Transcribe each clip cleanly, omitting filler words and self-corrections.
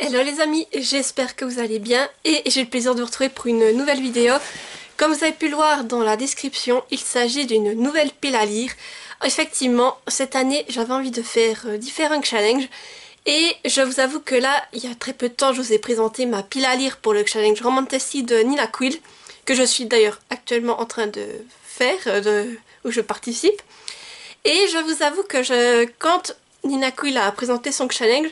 Hello les amis, j'espère que vous allez bien et j'ai le plaisir de vous retrouver pour une nouvelle vidéo. Comme vous avez pu le voir dans la description, il s'agit d'une nouvelle pile à lire. Effectivement, cette année j'avais envie de faire différents challenges et je vous avoue que là, il y a très peu de temps, je vous ai présenté ma pile à lire pour le challenge Romantasy de Nina Quill, que je suis d'ailleurs actuellement en train de faire, où je participe. Et je vous avoue que quand Nina Quill a présenté son challenge,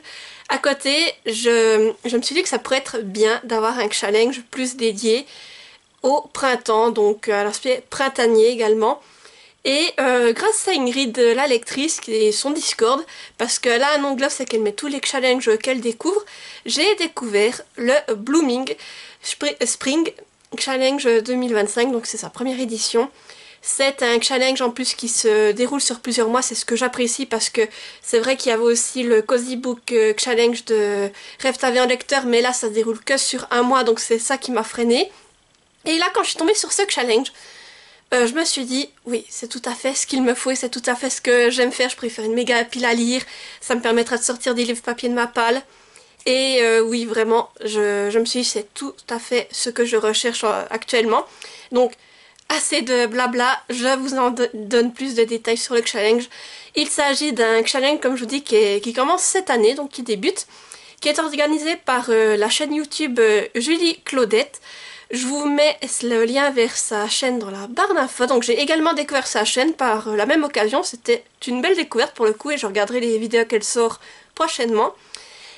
à côté, je me suis dit que ça pourrait être bien d'avoir un challenge plus dédié au printemps, donc à l'aspect printanier également. Et grâce à Ingrid, la lectrice, qui est son Discord, parce que là, un onglet, c'est qu'elle met tous les challenges qu'elle découvre, j'ai découvert le Blooming Spring Challenge 2025, donc c'est sa première édition. C'est un challenge en plus qui se déroule sur plusieurs mois, c'est ce que j'apprécie parce que c'est vrai qu'il y avait aussi le Cozy Book Challenge de Rêve ta vie en lecteur, mais là ça se déroule que sur un mois, donc c'est ça qui m'a freinée. Et là quand je suis tombée sur ce challenge, je me suis dit, oui, c'est tout à fait ce qu'il me faut et c'est tout à fait ce que j'aime faire. Je préfère une méga pile à lire, ça me permettra de sortir des livres papier de ma palle. Et oui, vraiment, je me suis dit, c'est tout à fait ce que je recherche actuellement. Donc, assez de blabla, je vous en donne plus de détails sur le challenge. Il s'agit d'un challenge, comme je vous dis, qui commence cette année, donc qui débute, qui est organisé par la chaîne YouTube Julie Claudette. Je vous mets le lien vers sa chaîne dans la barre d'infos. Donc j'ai également découvert sa chaîne par la même occasion. C'était une belle découverte pour le coup et je regarderai les vidéos qu'elle sort prochainement.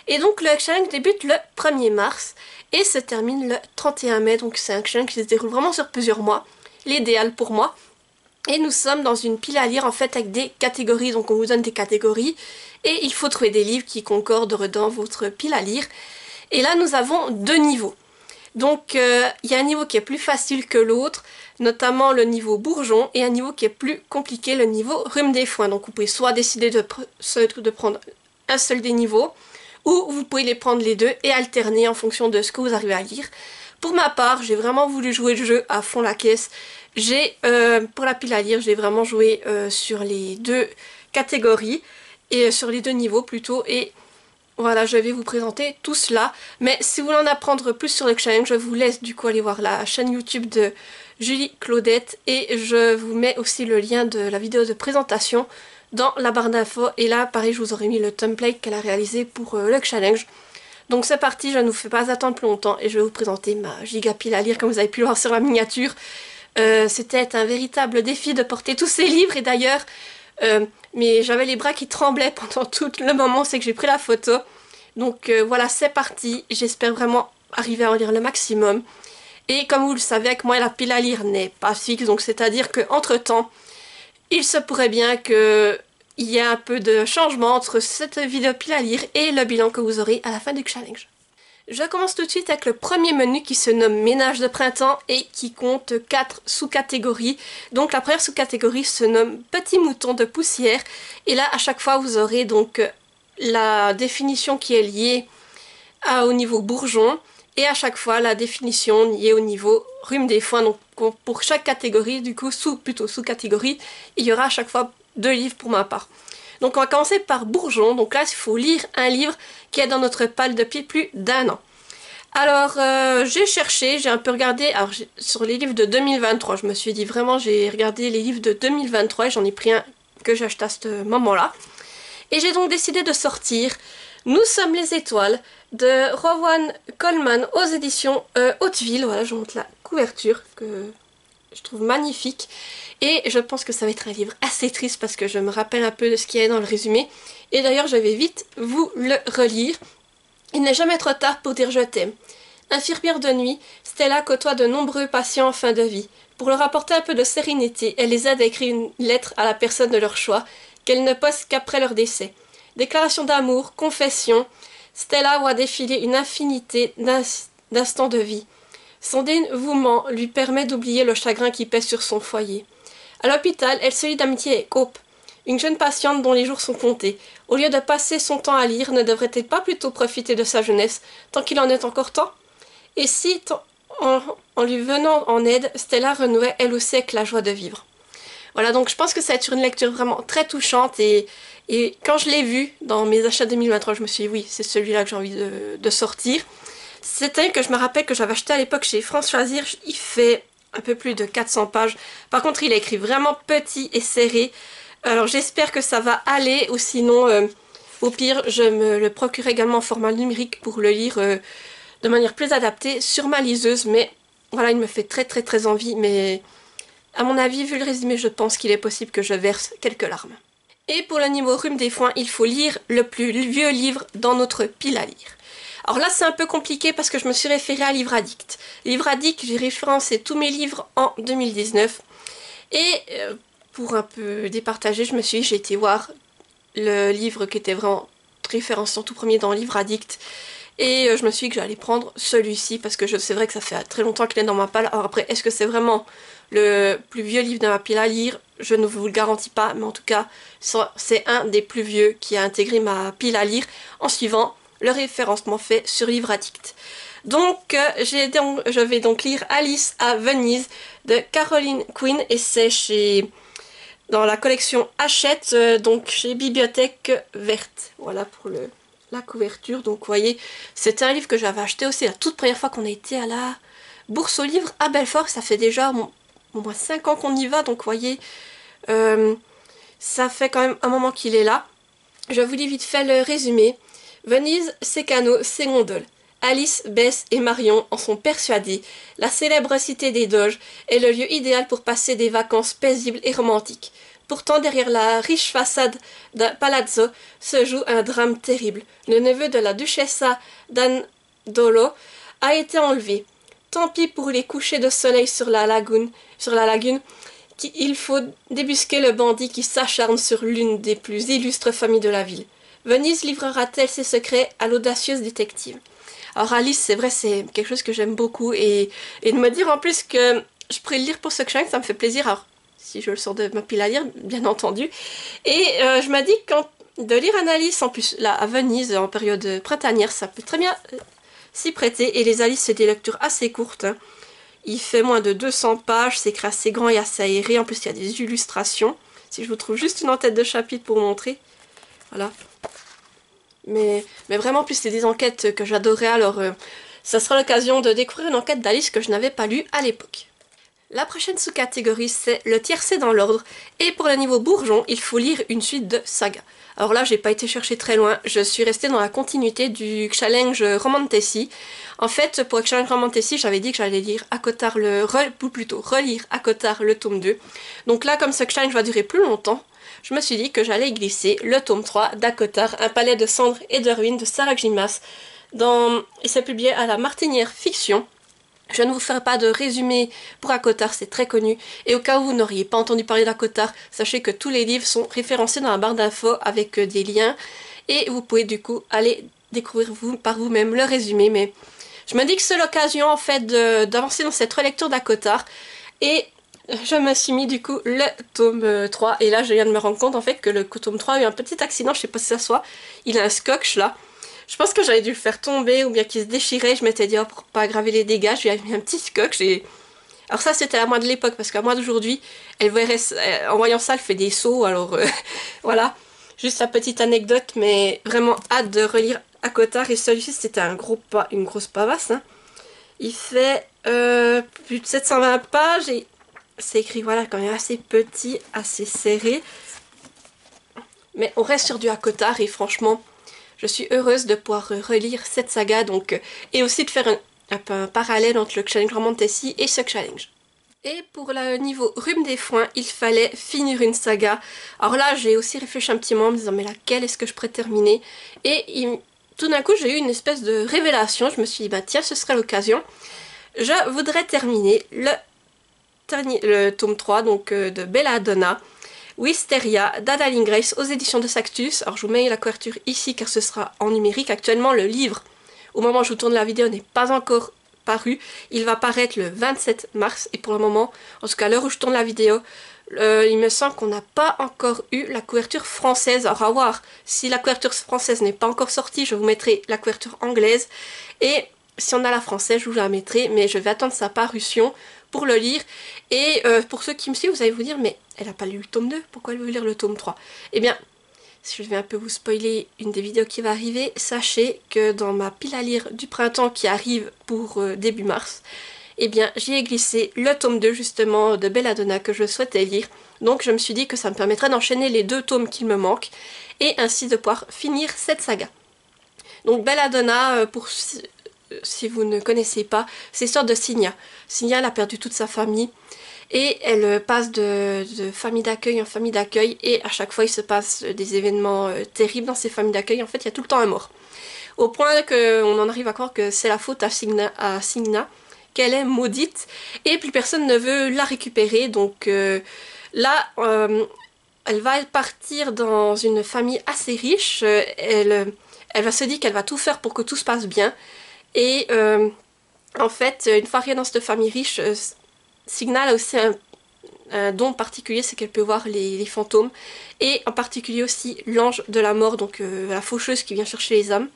Et donc le challenge débute le 1er mars et se termine le 31 mai. Donc c'est un challenge qui se déroule vraiment sur plusieurs mois. L'idéal pour moi. Et nous sommes dans une pile à lire en fait avec des catégories. Donc on vous donne des catégories et il faut trouver des livres qui concordent dans votre pile à lire. Et là nous avons deux niveaux. Donc il y a un niveau qui est plus facile que l'autre, notamment le niveau bourgeon, et un niveau qui est plus compliqué, le niveau rhume des foins. Donc vous pouvez soit décider de prendre un seul des niveaux, ou vous pouvez les prendre les deux et alterner en fonction de ce que vous arrivez à lire. Pour ma part, j'ai vraiment voulu jouer le jeu à fond la caisse. Pour la pile à lire, j'ai vraiment joué sur les deux catégories, et sur les deux niveaux plutôt, et voilà, je vais vous présenter tout cela. Mais si vous voulez en apprendre plus sur le challenge, je vous laisse du coup aller voir la chaîne YouTube de Julie Claudette. Et je vous mets aussi le lien de la vidéo de présentation dans la barre d'infos. Et là, pareil, je vous aurai mis le template qu'elle a réalisé pour le challenge. Donc c'est parti, je ne vous fais pas attendre plus longtemps. Et je vais vous présenter ma giga pile à lire, comme vous avez pu le voir sur la miniature. C'était un véritable défi de porter tous ces livres. Et d'ailleurs... mais j'avais les bras qui tremblaient pendant tout le moment, c'est que j'ai pris la photo. Donc voilà, c'est parti. J'espère vraiment arriver à en lire le maximum. Et comme vous le savez, avec moi, la pile à lire n'est pas fixe. Donc c'est-à-dire qu'entre temps, il se pourrait bien qu'il y ait un peu de changement entre cette vidéo pile à lire et le bilan que vous aurez à la fin du challenge. Je commence tout de suite avec le premier menu qui se nomme Ménage de printemps et qui compte 4 sous-catégories. Donc la première sous-catégorie se nomme Petit mouton de poussière. Et là, à chaque fois, vous aurez donc la définition qui est liée au niveau bourgeon. Et à chaque fois, la définition liée au niveau rhume des foins. Donc pour chaque catégorie, du coup, plutôt sous-catégorie, il y aura à chaque fois 2 livres pour ma part. Donc on va commencer par bourgeon. Donc là, il faut lire un livre qui est dans notre palle depuis plus d'1 an. Alors, j'ai cherché, j'ai un peu regardé, alors sur les livres de 2023, je me suis dit vraiment, j'ai regardé les livres de 2023 et j'en ai pris un que j'ai acheté à ce moment-là. Et j'ai donc décidé de sortir Nous sommes les étoiles de Rowan Coleman aux éditions Hauteville. Voilà, je vous montre la couverture que je trouve magnifique. Et je pense que ça va être un livre assez triste parce que je me rappelle un peu de ce qu'il y a dans le résumé. Et d'ailleurs, je vais vite vous le relire. Il n'est jamais trop tard pour dire je t'aime. Infirmière de nuit, Stella côtoie de nombreux patients en fin de vie. Pour leur apporter un peu de sérénité, elle les aide à écrire une lettre à la personne de leur choix, qu'elle ne poste qu'après leur décès. Déclaration d'amour, confession, Stella voit défiler une infinité d'instants de vie. Son dévouement lui permet d'oublier le chagrin qui pèse sur son foyer. À l'hôpital, elle se lie d'amitié avec Hope, une jeune patiente dont les jours sont comptés. Au lieu de passer son temps à lire, ne devrait-elle pas plutôt profiter de sa jeunesse, tant qu'il en est encore temps? Et si, en lui venant en aide, Stella renouait elle aussi avec la joie de vivre. Voilà, donc je pense que ça va être une lecture vraiment très touchante et quand je l'ai vu dans mes achats 2023, je me suis dit oui, c'est celui-là que j'ai envie de sortir. C'est un livre que je me rappelle que j'avais acheté à l'époque chez France Choisir. Il fait un peu plus de 400 pages. Par contre, il est écrit vraiment petit et serré. Alors j'espère que ça va aller, ou sinon, au pire, je me le procure également en format numérique pour le lire de manière plus adaptée sur ma liseuse. Mais voilà, il me fait très envie. Mais à mon avis, vu le résumé, je pense qu'il est possible que je verse quelques larmes. Et pour le niveau rhume des foins, il faut lire le plus vieux livre dans notre pile à lire. Alors là, c'est un peu compliqué parce que je me suis référée à Livre Addict. Livre Addict, j'ai référencé tous mes livres en 2019. Et pour un peu départager, je me suis dit, j'ai été voir le livre qui était vraiment référencé en tout premier dans Livre Addict. Et je me suis dit que j'allais prendre celui-ci parce que c'est vrai que ça fait très longtemps qu'il est dans ma pile. Alors après, est-ce que c'est vraiment le plus vieux livre de ma pile à lire? Je ne vous le garantis pas, mais en tout cas, c'est un des plus vieux qui a intégré ma pile à lire en suivant le référencement fait sur Livre Addict. Donc, je vais donc lire Alice à Venise de Caroline Quinn et c'est dans la collection Hachette, donc chez Bibliothèque Verte. Voilà pour la couverture. Donc, vous voyez, c'est un livre que j'avais acheté aussi la toute première fois qu'on a été à la Bourse aux livres à Belfort. Ça fait déjà au moins 5 ans qu'on y va, donc vous voyez, ça fait quand même un moment qu'il est là. Je vous lis vite fait le résumé. Venise, ses canaux, ses gondoles. Alice, Bess et Marion en sont persuadées. La célèbre cité des Doges est le lieu idéal pour passer des vacances paisibles et romantiques. Pourtant, derrière la riche façade d'un palazzo se joue un drame terrible. Le neveu de la duchessa d'Andolo a été enlevé. Tant pis pour les couchers de soleil sur la lagune, il faut débusquer le bandit qui s'acharne sur l'une des plus illustres familles de la ville. Venise livrera-t-elle ses secrets à l'audacieuse détective? Alors Alice, c'est vrai, c'est quelque chose que j'aime beaucoup et de me dire en plus que je pourrais le lire pour Sucshine, ça me fait plaisir. Alors, si je le sors de ma pile à lire, bien entendu. Et je me dis que de lire un Alice, en plus là à Venise, en période printanière, ça peut très bien s'y prêter. Et les Alice, c'est des lectures assez courtes. Hein. Il fait moins de 200 pages, c'est écrit assez grand et assez aéré. En plus, il y a des illustrations. Si je vous trouve juste une en-tête de chapitre pour vous montrer. Voilà. Mais vraiment, plus c'est des enquêtes que j'adorais, alors ça sera l'occasion de découvrir une enquête d'Alice que je n'avais pas lue à l'époque. La prochaine sous-catégorie, c'est le tiercé dans l'ordre, et pour le niveau bourgeon, il faut lire une suite de sagas. Alors là, j'ai pas été chercher très loin, je suis restée dans la continuité du challenge Romantessi. En fait, pour le challenge Romantessi, j'avais dit que j'allais lire relire à Cotard le tome 2. Donc là, comme ce challenge va durer plus longtemps, je me suis dit que j'allais glisser le tome 3 d'Acotar, Un palais de cendres et de ruines de Sarah Gilmas. Et c'est publié à la Martinière Fiction. Je ne vous ferai pas de résumé pour Acotar, c'est très connu. Et au cas où vous n'auriez pas entendu parler d'Acotar, sachez que tous les livres sont référencés dans la barre d'infos avec des liens. Et vous pouvez du coup aller découvrir par vous-même le résumé. Mais je me dis que c'est l'occasion en fait d'avancer dans cette relecture d'Acotar. Et je me suis mis du coup le tome 3 et là je viens de me rendre compte en fait que le tome 3 a eu un petit accident, je sais pas si ça soit, il a un scotch là. Je pense que j'avais dû le faire tomber ou bien qu'il se déchirait, je m'étais dit oh, pour pas aggraver les dégâts, je lui ai mis un petit scotch et... Alors ça c'était à moi de l'époque parce qu'à moi d'aujourd'hui, en voyant ça elle fait des sauts alors voilà. Juste la petite anecdote mais vraiment hâte de relire Acotar et celui-ci c'était une grosse pavasse. Hein. Il fait plus de 720 pages et... C'est écrit, voilà, quand même assez petit, assez serré. Mais on reste sur du Acotar et franchement, je suis heureuse de pouvoir relire cette saga. Donc, et aussi de faire un peu un parallèle entre le challenge Romantessi et ce challenge. Et pour le niveau rhume des foins, il fallait finir une saga. Alors là, j'ai aussi réfléchi un petit moment en me disant, mais laquelle est-ce que je pourrais terminer? Et tout d'un coup, j'ai eu une espèce de révélation. Je me suis dit, bah tiens, ce serait l'occasion. Je voudrais terminer le tome 3 donc, de Belladonna, Wisteria, d'Adaline Grace aux éditions de Sanctus. Alors je vous mets la couverture ici car ce sera en numérique. Actuellement le livre, au moment où je vous tourne la vidéo, n'est pas encore paru. Il va paraître le 27 mars et pour le moment, en tout cas à l'heure où je tourne la vidéo, il me semble qu'on n'a pas encore eu la couverture française. Alors à voir, si la couverture française n'est pas encore sortie, je vous mettrai la couverture anglaise. Et Si on a la française, je vous la mettrai, mais je vais attendre sa parution pour le lire. Et pour ceux qui me suivent, vous allez vous dire, mais elle n'a pas lu le tome 2, pourquoi elle veut lire le tome 3? Eh bien, si je vais un peu vous spoiler une des vidéos qui va arriver, sachez que dans ma pile à lire du printemps qui arrive pour début mars, eh bien j'y ai glissé le tome 2 justement de Belladonna que je souhaitais lire. Donc je me suis dit que ça me permettrait d'enchaîner les 2 tomes qu'il me manquent et ainsi de pouvoir finir cette saga. Donc Belladonna, pour si vous ne connaissez pas, c'est l'histoire de Signa. Signa, elle a perdu toute sa famille. Et elle passe de famille d'accueil en famille d'accueil et à chaque fois il se passe des événements terribles dans ces familles d'accueil. En fait il y a tout le temps un mort. Au point qu'on en arrive à croire que c'est la faute à Signa, qu'elle est maudite et plus personne ne veut la récupérer. Donc là elle va partir dans une famille assez riche. Elle va se dire qu'elle va tout faire pour que tout se passe bien. Et en fait une fois arrivée dans cette famille riche, Signa a aussi un don particulier, c'est qu'elle peut voir les fantômes, et en particulier aussi l'ange de la mort, donc la faucheuse qui vient chercher les âmes.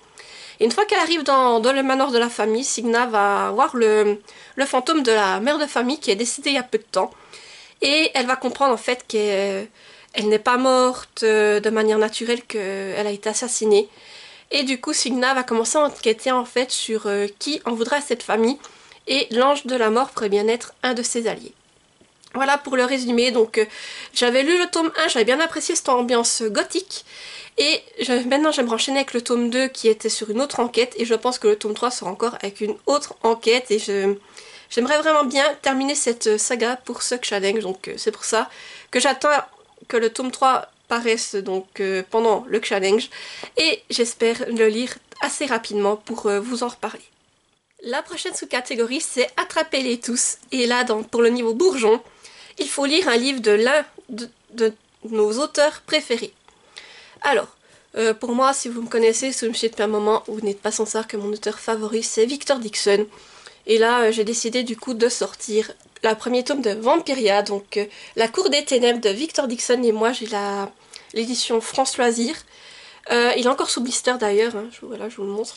Et une fois qu'elle arrive dans le manoir de la famille, Signa va voir le fantôme de la mère de famille qui est décédée il y a peu de temps. Et elle va comprendre en fait qu'elle n'est pas morte de manière naturelle, qu'elle a été assassinée. Et du coup Signa va commencer à enquêter en fait sur qui en voudrait à cette famille. Et l'ange de la mort pourrait bien être un de ses alliés. Voilà pour le résumé. Donc j'avais lu le tome 1, j'avais bien apprécié cette ambiance gothique. Et maintenant j'aimerais enchaîner avec le tome 2 qui était sur une autre enquête. Et je pense que le tome 3 sera encore avec une autre enquête. Et j'aimerais vraiment bien terminer cette saga pour ce challenge. Donc c'est pour ça que j'attends que le tome 3 paraisse donc, pendant le challenge. Et j'espère le lire assez rapidement pour vous en reparler. La prochaine sous-catégorie, c'est Attrapez-les tous. Et là, pour le niveau bourgeon, il faut lire un livre de l'un de nos auteurs préférés. Alors, pour moi, si vous me connaissez, si vous me suivez depuis un moment, vous n'êtes pas sans savoir que mon auteur favori, c'est Victor Dixon. Et là, j'ai décidé du coup de sortir le premier tome de Vampiria, donc La Cour des Ténèbres de Victor Dixon. Et moi, j'ai l'édition France Loisirs. Il est encore sous blister d'ailleurs, hein, voilà, je vous le montre.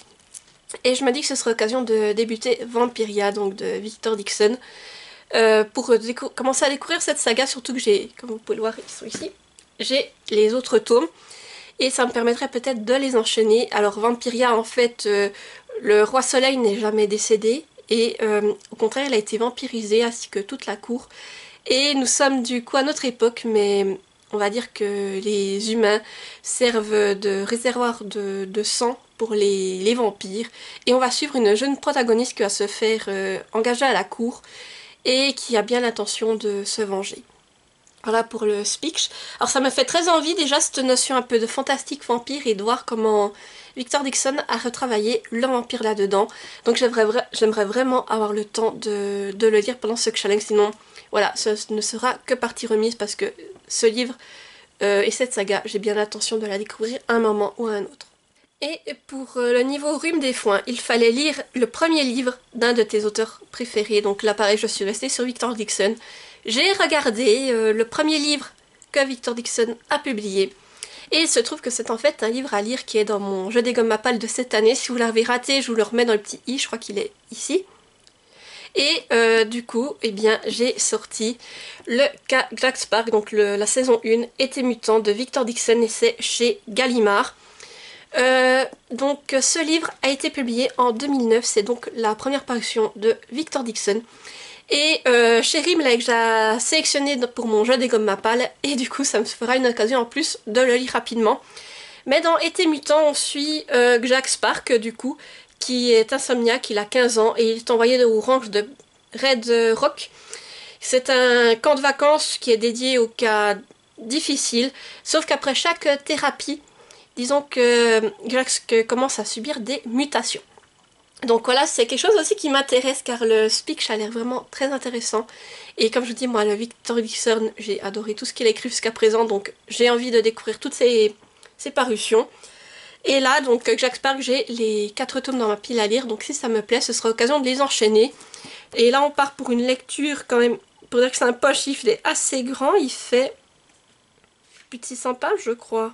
Et je me dis que ce serait l'occasion de débuter Vampiria, donc de Victor Dixon, pour commencer à découvrir cette saga, surtout que j'ai, comme vous pouvez le voir, ils sont ici, j'ai les autres tomes, et ça me permettrait peut-être de les enchaîner. Alors Vampiria, en fait, le roi soleil n'est jamais décédé, et au contraire, il a été vampirisé, ainsi que toute la cour. Et nous sommes du coup à notre époque, mais on va dire que les humains servent de réservoir de sang pour les vampires. Et on va suivre une jeune protagoniste qui va se faire engager à la cour et qui a bien l'intention de se venger. Voilà pour le speech. Alors ça me fait très envie déjà cette notion un peu de fantastique vampire et de voir comment Victor Dixon a retravaillé le vampire là-dedans. Donc j'aimerais vraiment avoir le temps de le lire pendant ce challenge, sinon voilà, ce ne sera que partie remise parce que ce livre et cette saga, j'ai bien l'intention de la découvrir à un moment ou à un autre. Et pour le niveau rhume des foins, il fallait lire le premier livre d'un de tes auteurs préférés. Donc là pareil, je suis restée sur Victor Dixon. J'ai regardé le premier livre que Victor Dixon a publié. Et il se trouve que c'est en fait un livre à lire qui est dans mon jeu des gommes à pales de cette année. Si vous l'avez raté, je vous le remets dans le petit i, je crois qu'il est ici. Et du coup, eh bien, j'ai sorti le cas Jack Spark, donc la saison 1, Été mutant de Victor Dixon, et c'est chez Gallimard. Donc ce livre a été publié en 2009, c'est donc la première parution de Victor Dixon. Et chez Rimlag, j'ai sélectionné pour mon jeu des gommes à pales, et du coup ça me fera une occasion en plus de le lire rapidement. Mais dans Été mutant, on suit Jack Spark, du coup, qui est insomniaque, il a 15 ans, et il est envoyé au ranch de Red Rock. C'est un camp de vacances qui est dédié aux cas difficiles, sauf qu'après chaque thérapie, disons que Jack commence à subir des mutations. Donc voilà, c'est quelque chose aussi qui m'intéresse car le speech a l'air vraiment très intéressant. Et comme je vous dis, moi, le Victor Dixon, j'ai adoré tout ce qu'il a écrit jusqu'à présent, donc j'ai envie de découvrir toutes ses parutions. Et là, donc, Jack Spark, j'ai les 4 tomes dans ma pile à lire, donc si ça me plaît, ce sera l'occasion de les enchaîner. Et là, on part pour une lecture quand même, pour dire que c'est un poche, il est assez grand, il fait plus de 600 pages, je crois.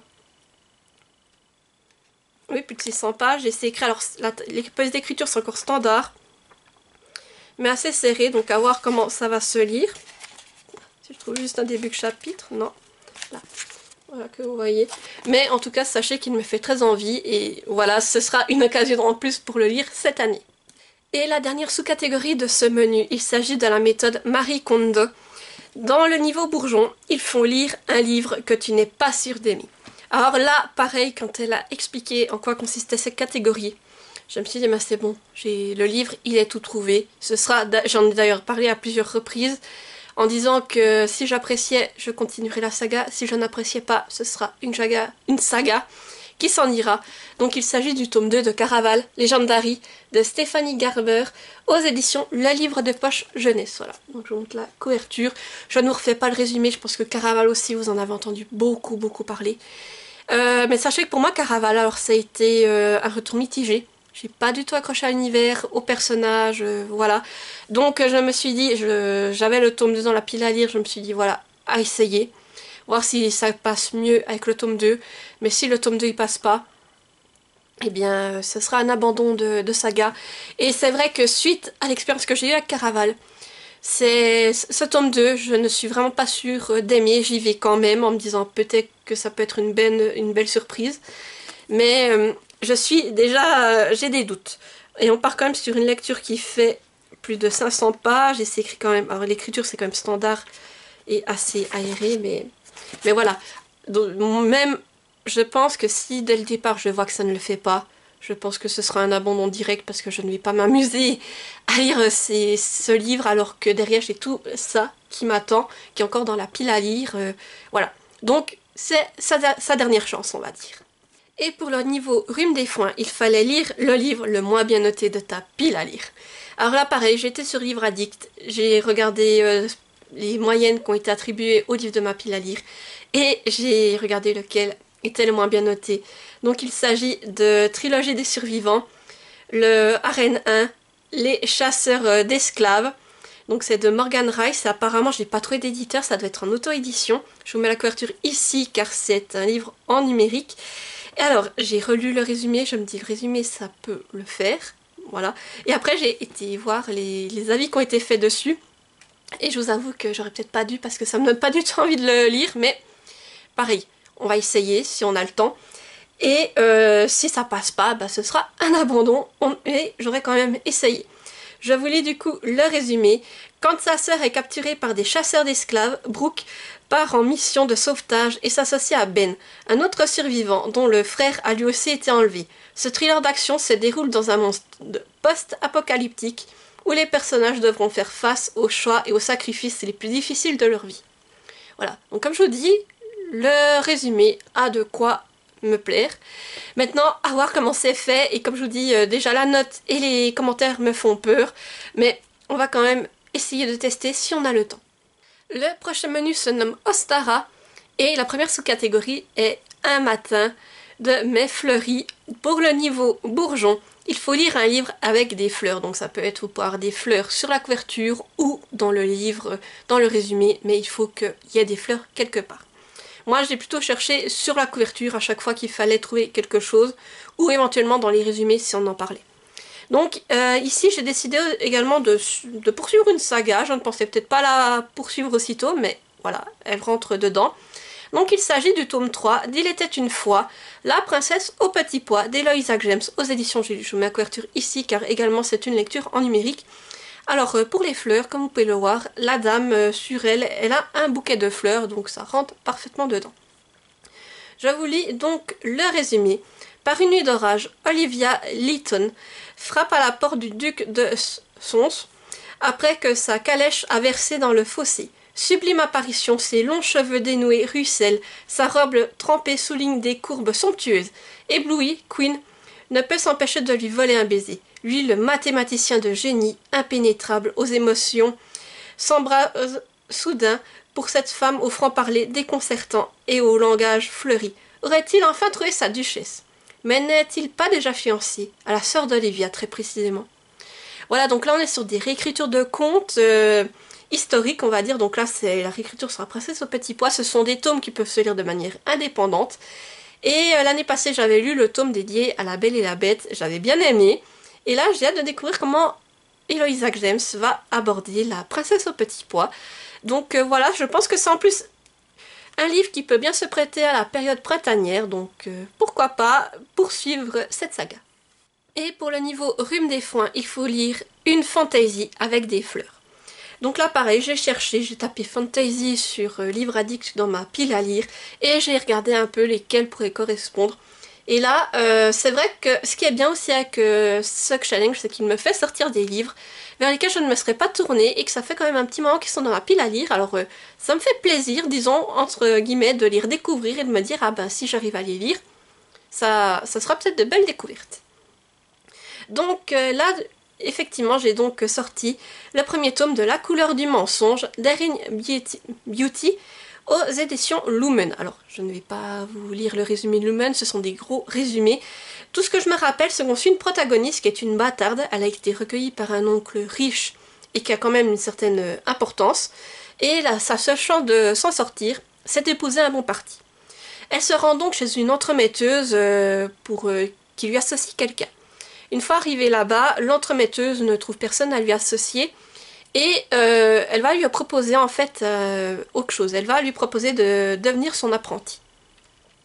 Oui, plus de 600 pages et c'est écrit, alors les postes d'écriture c'est encore standard, mais assez serré, donc à voir comment ça va se lire. Si je trouve juste un début de chapitre, non, là. Voilà que vous voyez. Mais en tout cas, sachez qu'il me fait très envie et voilà, ce sera une occasion en plus pour le lire cette année. Et la dernière sous-catégorie de ce menu, il s'agit de la méthode Marie Kondo. Dans le niveau bourgeon, ils font lire un livre que tu n'es pas sûr d'aimer. Alors là, pareil, quand elle a expliqué en quoi consistait cette catégorie, je me suis dit, mais c'est bon, le livre, il est tout trouvé. J'en ai d'ailleurs parlé à plusieurs reprises, en disant que si j'appréciais, je continuerai la saga. Si je n'appréciais pas, ce sera une saga qui s'en ira. Donc il s'agit du tome 2 de Caraval, Legendary, de Stéphanie Garber, aux éditions Le Livre de Poche Jeunesse. Voilà, donc je vous montre la couverture. Je ne vous refais pas le résumé, je pense que Caraval aussi, vous en avez entendu beaucoup parler. Mais sachez que pour moi, Caraval, alors ça a été un retour mitigé. J'ai pas du tout accroché à l'univers, au personnage, voilà. Donc je me suis dit, j'avais le tome 2 dans la pile à lire, je me suis dit voilà, à essayer. Voir si ça passe mieux avec le tome 2. Mais si le tome 2 il passe pas, eh bien ce sera un abandon de saga. Et c'est vrai que suite à l'expérience que j'ai eue avec Caraval, ce tome 2, je ne suis vraiment pas sûre d'aimer, j'y vais quand même en me disant peut-être que ça peut être une belle surprise. Mais j'ai des doutes. Et on part quand même sur une lecture qui fait plus de 500 pages et c'est écrit quand même, alors l'écriture c'est quand même standard et assez aéré, mais voilà. Donc, même, je pense que si dès le départ je vois que ça ne le fait pas, je pense que ce sera un abandon direct parce que je ne vais pas m'amuser à lire ce livre alors que derrière j'ai tout ça qui m'attend, qui est encore dans la pile à lire. Voilà. Donc c'est sa dernière chance, on va dire. Et pour le niveau rhume des foins, il fallait lire le livre le moins bien noté de ta pile à lire. Alors là pareil, j'étais sur Livre Addict, j'ai regardé les moyennes qui ont été attribuées au livre de ma pile à lire et j'ai regardé lequel était le moins bien noté. Donc il s'agit de Trilogie des survivants, le Arène 1, Les chasseurs d'esclaves. Donc c'est de Morgan Rice et apparemment je n'ai pas trouvé d'éditeur, ça doit être en auto-édition. Je vous mets la couverture ici car c'est un livre en numérique. Et alors j'ai relu le résumé, je me dis le résumé ça peut le faire. Voilà. Et après j'ai été voir les avis qui ont été faits dessus. Et je vous avoue que j'aurais peut-être pas dû parce que ça me donne pas du tout envie de le lire, mais pareil, on va essayer si on a le temps. Et si ça passe pas, bah, ce sera un abandon, mais j'aurais quand même essayé. Je vous lis du coup le résumé. Quand sa sœur est capturée par des chasseurs d'esclaves, Brooke part en mission de sauvetage et s'associe à Ben, un autre survivant dont le frère a lui aussi été enlevé. Ce thriller d'action se déroule dans un monde post-apocalyptique où les personnages devront faire face aux choix et aux sacrifices les plus difficiles de leur vie. Voilà, donc comme je vous dis, le résumé a de quoi me plaire. Maintenant, à voir comment c'est fait, et comme je vous dis, déjà la note et les commentaires me font peur, mais on va quand même essayer de tester si on a le temps. Le prochain menu se nomme Ostara, et la première sous-catégorie est Un matin de Mai Fleury. Pour le niveau bourgeon, il faut lire un livre avec des fleurs, donc ça peut être ou avoir des fleurs sur la couverture ou dans le livre, dans le résumé, mais il faut qu'il y ait des fleurs quelque part. Moi j'ai plutôt cherché sur la couverture à chaque fois qu'il fallait trouver quelque chose, ou éventuellement dans les résumés si on en parlait. Donc ici j'ai décidé également de poursuivre une saga, je ne pensais peut-être pas la poursuivre aussitôt, mais voilà, elle rentre dedans. Donc il s'agit du tome 3 d'Il était une fois, La princesse au petit pois d'Eloïsa James aux éditions Julie. Je vous mets la couverture ici car également c'est une lecture en numérique. Alors pour les fleurs, comme vous pouvez le voir, la dame sur elle, elle a un bouquet de fleurs, donc ça rentre parfaitement dedans. Je vous lis donc le résumé. Par une nuit d'orage, Olivia Lytton frappe à la porte du duc de Sons après que sa calèche a versé dans le fossé. Sublime apparition, ses longs cheveux dénoués ruissellent, sa robe trempée souligne des courbes somptueuses. Éblouie, Queen ne peut s'empêcher de lui voler un baiser. Lui, le mathématicien de génie, impénétrable aux émotions, s'embrase soudain pour cette femme au franc-parler déconcertant et au langage fleuri. Aurait-il enfin trouvé sa duchesse? Mais n'est-il pas déjà fiancé à la sœur d'Olivia, très précisément? Voilà, donc là on est sur des réécritures de contes historiques, on va dire. Donc là, la réécriture sera Princesse au petit pois. Ce sont des tomes qui peuvent se lire de manière indépendante. Et l'année passée, j'avais lu le tome dédié à La Belle et la Bête, j'avais bien aimé. Et là, j'ai hâte de découvrir comment Eloisa James va aborder la princesse au petit pois. Donc voilà, je pense que c'est en plus un livre qui peut bien se prêter à la période printanière, donc pourquoi pas poursuivre cette saga. Et pour le niveau rhume des foins, il faut lire une fantasy avec des fleurs. Donc là pareil, j'ai cherché, j'ai tapé fantasy sur livre addict dans ma pile à lire et j'ai regardé un peu lesquels pourraient correspondre. Et là, c'est vrai que ce qui est bien aussi avec ce challenge, c'est qu'il me fait sortir des livres vers lesquels je ne me serais pas tournée et que ça fait quand même un petit moment qu'ils sont dans ma pile à lire. Alors ça me fait plaisir, disons, entre guillemets, de les redécouvrir et de me dire, ah ben si j'arrive à les lire, ça sera peut-être de belles découvertes. Donc là, effectivement, j'ai donc sorti le premier tome de La couleur du mensonge d'Erin Beauty aux éditions Lumen. Alors, je ne vais pas vous lire le résumé de Lumen, ce sont des gros résumés. Tout ce que je me rappelle, c'est qu'on suit une protagoniste qui est une bâtarde. Elle a été recueillie par un oncle riche et qui a quand même une certaine importance. Et là, sa seule chance de s'en sortir, c'est d'épouser un bon parti. Elle se rend donc chez une entremetteuse qui lui associe quelqu'un. Une fois arrivée là-bas, l'entremetteuse ne trouve personne à lui associer et elle va lui proposer en fait autre chose. Elle va lui proposer de devenir son apprenti.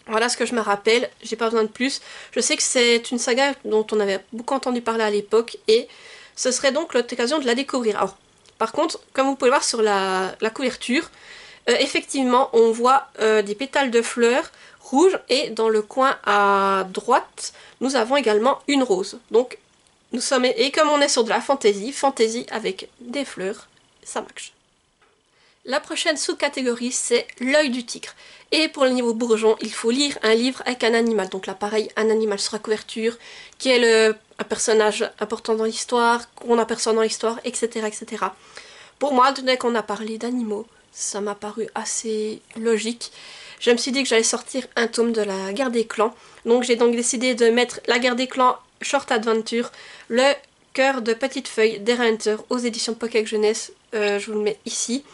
Voilà ce que je me rappelle, j'ai pas besoin de plus. Je sais que c'est une saga dont on avait beaucoup entendu parler à l'époque et ce serait donc l'occasion de la découvrir. Alors, par contre, comme vous pouvez voir sur la couverture, effectivement on voit des pétales de fleurs rouges et dans le coin à droite, nous avons également une rose. Donc, nous sommes, et comme on est sur de la fantaisie avec des fleurs, ça marche. La prochaine sous-catégorie, c'est l'œil du tigre. Et pour le niveau bourgeon, il faut lire un livre avec un animal. Donc là, pareil, un animal sur la couverture, qui est un personnage important dans l'histoire, qu'on aperçoit dans l'histoire, etc., etc. Pour moi, dès qu'on a parlé d'animaux, ça m'a paru assez logique. Je me suis dit que j'allais sortir un tome de la guerre des clans. Donc j'ai donc décidé de mettre la guerre des clans Short Adventure, le cœur de petite feuille d'Era Hunter aux éditions Pocket Jeunesse. Je vous le mets ici.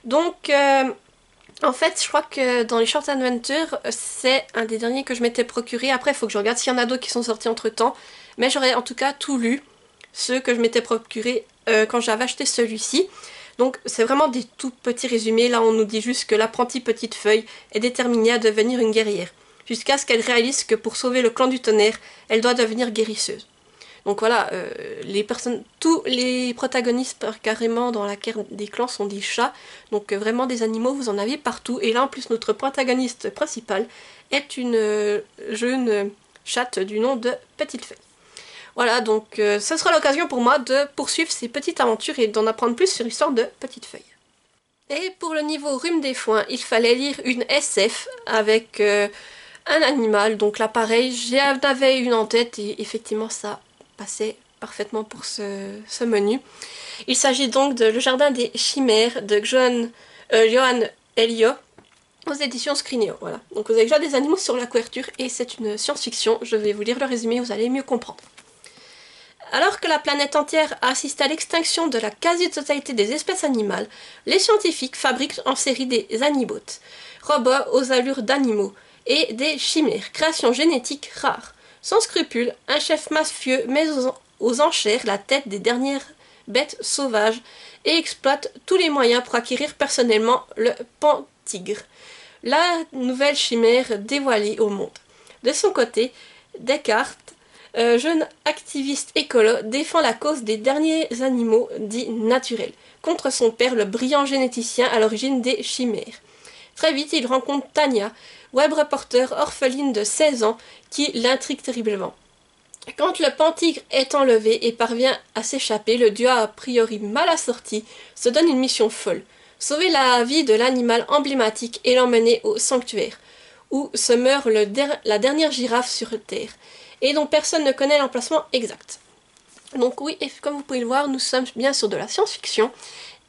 Donc en fait je crois que dans les Short Adventure c'est un des derniers que je m'étais procuré. Après il faut que je regarde s'il y en a d'autres qui sont sortis entre temps. Mais j'aurais en tout cas tout lu, ceux que je m'étais procuré quand j'avais acheté celui-ci. Donc c'est vraiment des tout petits résumés. Là on nous dit juste que l'apprenti petite feuille est déterminée à devenir une guerrière, jusqu'à ce qu'elle réalise que pour sauver le clan du tonnerre, elle doit devenir guérisseuse. Donc voilà, tous les protagonistes carrément dans la guerre des clans sont des chats. Donc vraiment des animaux, vous en avez partout. Et là en plus notre protagoniste principale est une jeune chatte du nom de Petite Feuille. Voilà, donc ce sera l'occasion pour moi de poursuivre ces petites aventures et d'en apprendre plus sur l'histoire de Petite Feuille. Et pour le niveau rhume des foins, il fallait lire une SF avec un animal. Donc là pareil, j'en avais une en tête et effectivement ça passait parfaitement pour ce menu. Il s'agit donc de Le Jardin des Chimères de Johan Elio aux éditions Scrinéo. Voilà. Donc vous avez déjà des animaux sur la couverture et c'est une science-fiction. Je vais vous lire le résumé, vous allez mieux comprendre. Alors que la planète entière assiste à l'extinction de la quasi-totalité des espèces animales, les scientifiques fabriquent en série des Animbots, robots aux allures d'animaux, et des chimères, créations génétiques rares. Sans scrupule, un chef mafieux met aux enchères la tête des dernières bêtes sauvages et exploite tous les moyens pour acquérir personnellement le pan-tigre, la nouvelle chimère dévoilée au monde. De son côté, Descartes, jeune activiste écolo, défend la cause des derniers animaux dits naturels, contre son père, le brillant généticien à l'origine des chimères. Très vite, il rencontre Tania, web reporter orpheline de 16 ans, qui l'intrigue terriblement. Quand le pan-tigre est enlevé et parvient à s'échapper, le dieu a priori mal assorti se donne une mission folle. Sauver la vie de l'animal emblématique et l'emmener au sanctuaire, où se meurt la dernière girafe sur Terre, et dont personne ne connaît l'emplacement exact. Donc oui, et comme vous pouvez le voir, nous sommes bien sur de la science-fiction,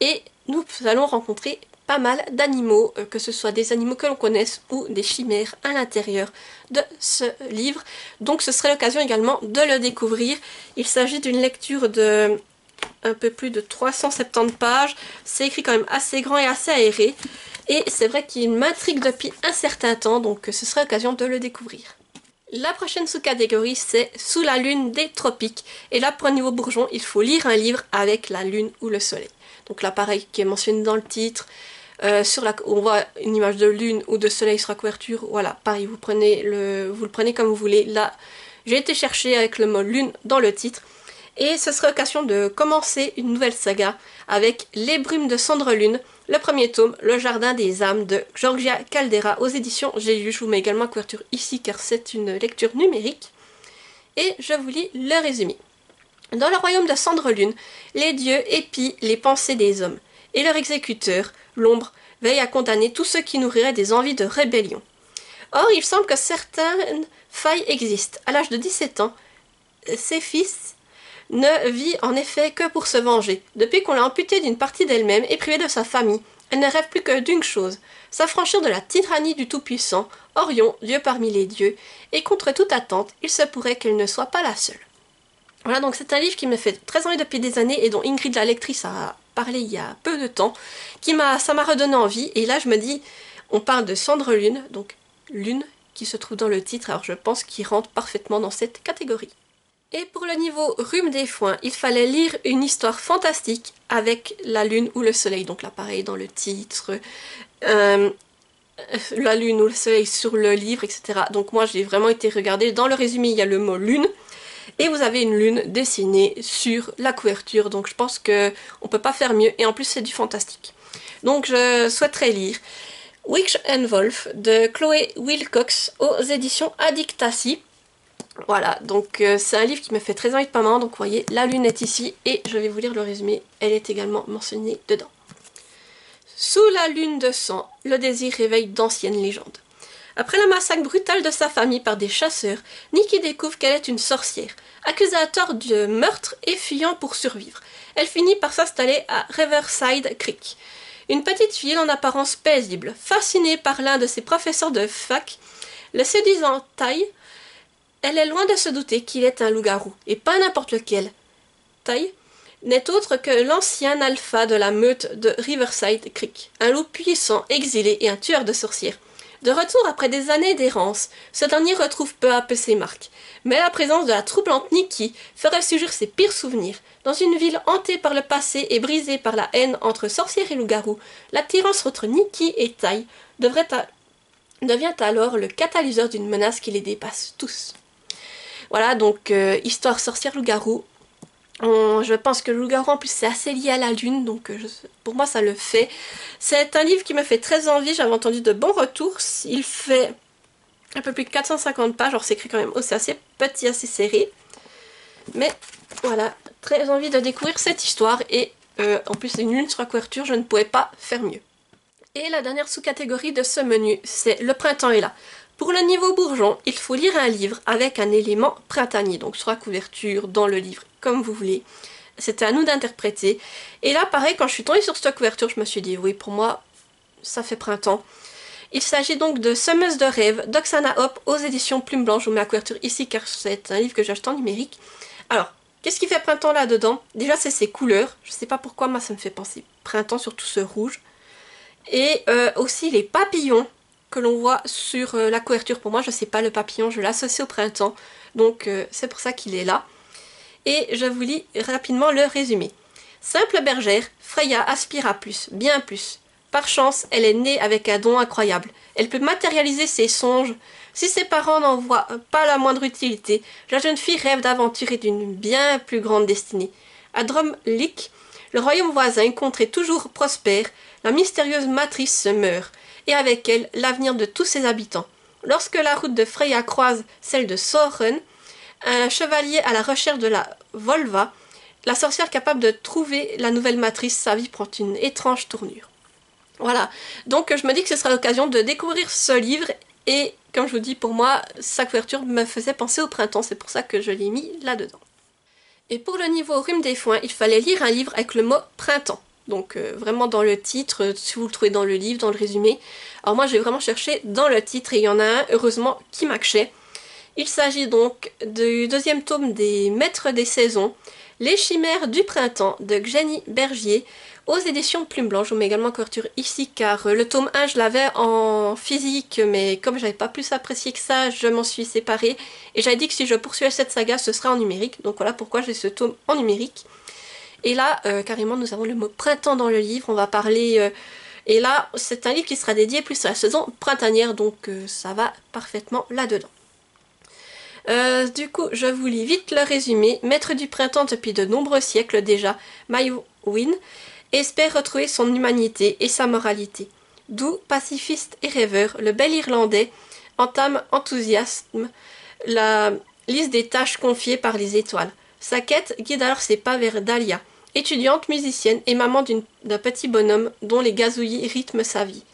et nous allons rencontrer pas mal d'animaux, que ce soit des animaux que l'on connaisse ou des chimères à l'intérieur de ce livre. Donc ce serait l'occasion également de le découvrir. Il s'agit d'une lecture de un peu plus de 370 pages. C'est écrit quand même assez grand et assez aéré. Et c'est vrai qu'il m'intrigue depuis un certain temps, donc ce serait l'occasion de le découvrir. La prochaine sous-catégorie, c'est Sous la lune des tropiques. Et là, pour un niveau bourgeon, il faut lire un livre avec la lune ou le soleil. Donc là, pareil, qui est mentionné dans le titre. On voit une image de lune ou de soleil sur la couverture. Voilà, pareil, vous le prenez comme vous voulez. Là, j'ai été chercher avec le mot lune dans le titre. Et ce serait l'occasion de commencer une nouvelle saga avec Les Brumes de Cendre-Lune, le premier tome, Le Jardin des âmes de Georgia Caldera aux éditions J'ai lu. Je vous mets également la couverture ici car c'est une lecture numérique. Et je vous lis le résumé. Dans le royaume de Cendre-Lune, les dieux épient les pensées des hommes, et leur exécuteur, l'ombre, veille à condamner tous ceux qui nourriraient des envies de rébellion. Or, il semble que certaines failles existent. À l'âge de 17 ans, ses fils ne vit en effet que pour se venger. Depuis qu'on l'a amputée d'une partie d'elle-même et privée de sa famille, elle ne rêve plus que d'une chose, s'affranchir de la tyrannie du Tout-Puissant, Orion, Dieu parmi les dieux, et contre toute attente, il se pourrait qu'elle ne soit pas la seule. Voilà, donc c'est un livre qui me fait très envie depuis des années et dont Ingrid la lectrice a parlé il y a peu de temps, ça m'a redonné envie, et là je me dis, on parle de Cendre-Lune, donc lune qui se trouve dans le titre, alors je pense qu'il rentre parfaitement dans cette catégorie. Et pour le niveau Rhume des foins, il fallait lire une histoire fantastique avec la lune ou le soleil. Donc là, pareil, dans le titre, la lune ou le soleil sur le livre, etc. Donc moi, j'ai vraiment été regarder. Dans le résumé, il y a le mot lune. Et vous avez une lune dessinée sur la couverture. Donc je pense qu'on ne peut pas faire mieux. Et en plus, c'est du fantastique. Donc je souhaiterais lire Witch and Wolf de Chloé Wilcox aux éditions Addictacy. Voilà, donc c'est un livre qui me fait très envie de pas mal, donc vous voyez, la lune est ici, et je vais vous lire le résumé, elle est également mentionnée dedans. Sous la lune de sang, le désir réveille d'anciennes légendes. Après le massacre brutal de sa famille par des chasseurs, Nikki découvre qu'elle est une sorcière, accusée à tort de meurtre et fuyant pour survivre. Elle finit par s'installer à Riverside Creek. Une petite ville en apparence paisible, fascinée par l'un de ses professeurs de fac, le séduisant Ty. Elle est loin de se douter qu'il est un loup-garou, et pas n'importe lequel. Ty n'est autre que l'ancien alpha de la meute de Riverside Creek, un loup puissant, exilé et un tueur de sorcières. De retour après des années d'errance, ce dernier retrouve peu à peu ses marques, mais la présence de la troublante Nikki ferait surgir ses pires souvenirs. Dans une ville hantée par le passé et brisée par la haine entre sorcières et loup-garou, l'attirance entre Nikki et Ty devient alors le catalyseur d'une menace qui les dépasse tous. Voilà, donc histoire sorcière loup-garou. Je pense que le loup-garou en plus c'est assez lié à la lune, donc pour moi ça le fait. C'est un livre qui me fait très envie, j'avais entendu de bons retours. Il fait un peu plus de 450 pages, alors c'est écrit quand même c'est assez petit, assez serré. Mais voilà, très envie de découvrir cette histoire, et en plus c'est une lune sur la couverture, je ne pouvais pas faire mieux. Et la dernière sous-catégorie de ce menu, c'est Le printemps est là. Pour le niveau bourgeon, il faut lire un livre avec un élément printanier, donc sur la couverture, dans le livre, comme vous voulez. C'était à nous d'interpréter. Et là, pareil, quand je suis tombée sur cette couverture, je me suis dit, oui, pour moi, ça fait printemps. Il s'agit donc de Semeuse de rêves d'Oksana Hop aux éditions Plume Blanche. Je vous mets la couverture ici car c'est un livre que j'ai acheté en numérique. Alors, qu'est-ce qui fait printemps là-dedans? Déjà, c'est ses couleurs. Je sais pas pourquoi, moi, ça me fait penser printemps, surtout ce rouge. Et aussi les papillons que l'on voit sur la couverture. Pour moi, je sais pas, le papillon, je l'associe au printemps. Donc, c'est pour ça qu'il est là. Et je vous lis rapidement le résumé. Simple bergère, Freya aspire à plus, bien plus. Par chance, elle est née avec un don incroyable. Elle peut matérialiser ses songes. Si ses parents n'en voient pas la moindre utilité, la jeune fille rêve d'aventure et d'une bien plus grande destinée. À Drumlick, le royaume voisin, une contrée toujours prospère, la mystérieuse matrice se meurt, et avec elle l'avenir de tous ses habitants. Lorsque la route de Freya croise celle de Soren, un chevalier à la recherche de la Volva, la sorcière capable de trouver la nouvelle matrice, sa vie prend une étrange tournure. Voilà, donc je me dis que ce sera l'occasion de découvrir ce livre, et comme je vous dis, pour moi, sa couverture me faisait penser au printemps, c'est pour ça que je l'ai mis là-dedans. Et pour le niveau Rhume des foins, il fallait lire un livre avec le mot printemps. Donc vraiment dans le titre, si vous le trouvez dans le livre, dans le résumé. Alors moi j'ai vraiment cherché dans le titre et il y en a un, heureusement, qui matchait. Il s'agit donc du deuxième tome des Maîtres des Saisons, Les Chimères du Printemps de Jenny Bergier aux éditions Plume Blanche. Je vous mets également en couverture ici car le tome 1 je l'avais en physique, mais comme j'avais pas plus apprécié que ça, je m'en suis séparée et j'avais dit que si je poursuivais cette saga ce serait en numérique, donc voilà pourquoi j'ai ce tome en numérique. Et là carrément nous avons le mot printemps dans le livre, on va parler et là c'est un livre qui sera dédié plus à la saison printanière, donc ça va parfaitement là-dedans. Du coup, je vous lis vite le résumé. Maître du printemps depuis de nombreux siècles déjà, Maïwen espère retrouver son humanité et sa moralité. Doux, pacifiste et rêveur, le bel Irlandais entame enthousiasme la liste des tâches confiées par les étoiles. Sa quête guide alors ses pas vers Dahlia, étudiante, musicienne et maman d'un petit bonhomme dont les gazouillis rythment sa vie.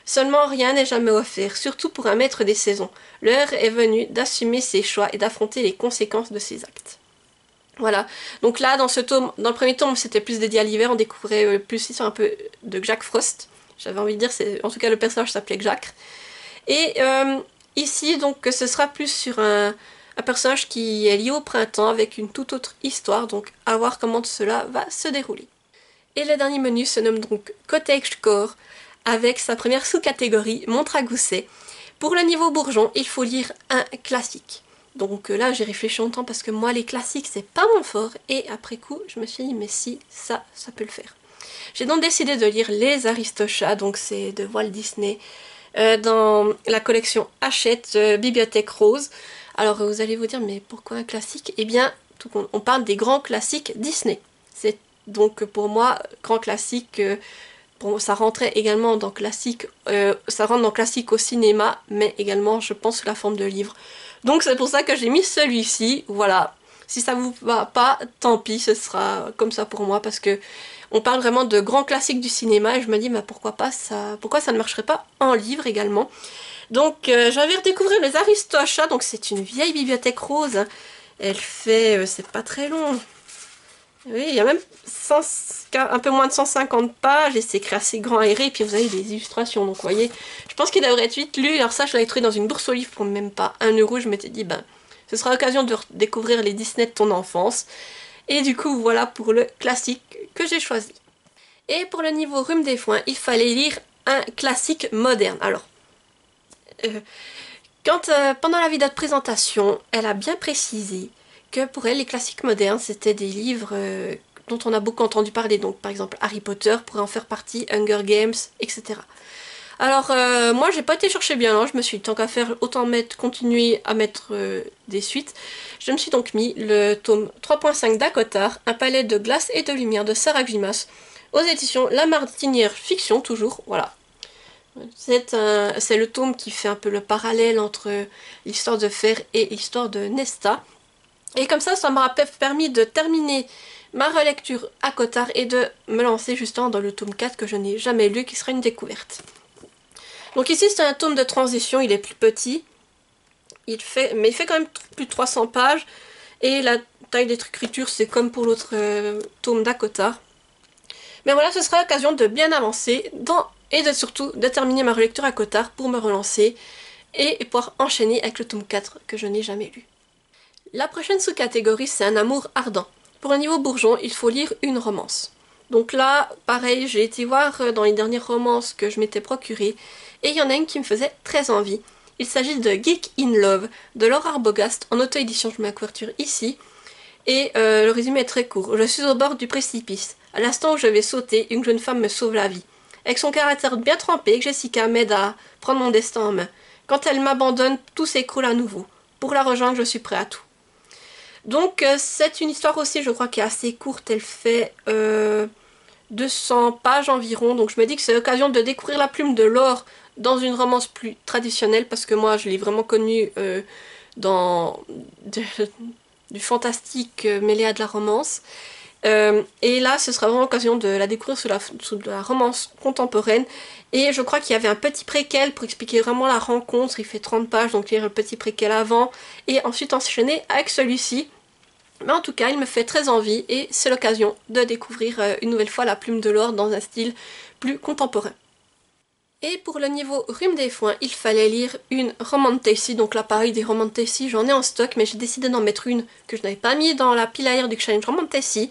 Seulement rien n'est jamais offert, surtout pour un maître des saisons. L'heure est venue d'assumer ses choix et d'affronter les conséquences de ses actes. Voilà, donc là dans ce tome, dans le premier tome c'était plus dédié à l'hiver, on découvrait plus ici un peu de Jack Frost. J'avais envie de dire, en tout cas le personnage s'appelait Jack. Et ici donc ce sera plus sur un personnage qui est lié au printemps avec une toute autre histoire, donc à voir comment cela va se dérouler. Et le dernier menu se nomme donc Cottagecore, avec sa première sous-catégorie, montre à gousset. Pour le niveau bourgeon, il faut lire un classique. Donc là, j'ai réfléchi longtemps parce que moi, les classiques, c'est pas mon fort. Et après coup, je me suis dit, mais si, ça peut le faire. J'ai donc décidé de lire Les Aristochats, donc c'est de Walt Disney, dans la collection Hachette, Bibliothèque Rose. Alors vous allez vous dire, mais pourquoi un classique? Eh bien, on parle des grands classiques Disney. C'est donc pour moi, grand classique... ça rentrait également dans classique, ça rentre dans classique au cinéma, mais également je pense sous la forme de livre. Donc c'est pour ça que j'ai mis celui-ci, voilà. Si ça vous va pas, tant pis, ce sera comme ça pour moi, parce que on parle vraiment de grands classiques du cinéma, et je me dis, bah, pourquoi ça ne marcherait pas en livre également. Donc j'avais redécouvert Les Aristochats, donc c'est une vieille bibliothèque rose, elle fait, c'est pas très long. Oui, il y a même un peu moins de 150 pages et c'est écrit assez grand aéré, et puis vous avez des illustrations, donc vous voyez, je pense qu'il devrait être vite lu. Alors ça, je l'avais trouvé dans une bourse aux livres pour même pas 1 euro, je m'étais dit, ben, ce sera l'occasion de découvrir les Disney de ton enfance. Et du coup, voilà pour le classique que j'ai choisi. Et pour le niveau Rhume des Foins, il fallait lire un classique moderne. Alors, pendant la vidéo de présentation, elle a bien précisé que pour elle, les classiques modernes, c'était des livres dont on a beaucoup entendu parler. Donc par exemple Harry Potter pourrait en faire partie, Hunger Games, etc. Alors moi j'ai pas été chercher bien loin, je me suis dit tant qu'à faire, autant continuer à mettre des suites. Je me suis donc mis le tome 3.5 d'Acotar, Un palais de glace et de lumière de Sarah Grimas, aux éditions La Martinière Fiction, toujours, voilà. C'est le tome qui fait un peu le parallèle entre l'histoire de Fer et l'histoire de Nesta. Et comme ça m'a permis de terminer ma relecture à Cottard et de me lancer justement dans le tome 4 que je n'ai jamais lu, qui sera une découverte. Donc ici c'est un tome de transition, il est plus petit, mais il fait quand même plus de 300 pages, et la taille d'écriture c'est comme pour l'autre tome d'Acotar. Mais voilà, ce sera l'occasion de bien avancer et surtout de terminer ma relecture à Cottard pour me relancer et pouvoir enchaîner avec le tome 4 que je n'ai jamais lu. La prochaine sous-catégorie, c'est un amour ardent. Pour un niveau bourgeon, il faut lire une romance. Donc là, pareil, j'ai été voir dans les dernières romances que je m'étais procurées, et il y en a une qui me faisait très envie. Il s'agit de Geek in Love, de Laure Arbogast, en auto-édition, je mets la couverture ici, et le résumé est très court. Je suis au bord du précipice. À l'instant où je vais sauter, une jeune femme me sauve la vie. Avec son caractère bien trempé, Jessica m'aide à prendre mon destin en main. Quand elle m'abandonne, tout s'écroule à nouveau. Pour la rejoindre, je suis prêt à tout. Donc c'est une histoire aussi, je crois, qui est assez courte, elle fait 200 pages environ, donc je me dis que c'est l'occasion de découvrir la plume de Laure dans une romance plus traditionnelle, parce que moi je l'ai vraiment connue dans du fantastique mêlé à de la romance. Et là ce sera vraiment l'occasion de la découvrir sous la romance contemporaine, et je crois qu'il y avait un petit préquel pour expliquer vraiment la rencontre, il fait 30 pages, donc lire le petit préquel avant et ensuite enchaîner avec celui-ci. Mais en tout cas il me fait très envie et c'est l'occasion de découvrir une nouvelle fois la plume de Laure dans un style plus contemporain. Et pour le niveau Rhume des Foins, il fallait lire une Romantasy. Donc là pareil, des Romantasy j'en ai en stock, mais j'ai décidé d'en mettre une que je n'avais pas mis dans la pile à lire du Challenge Romantasy.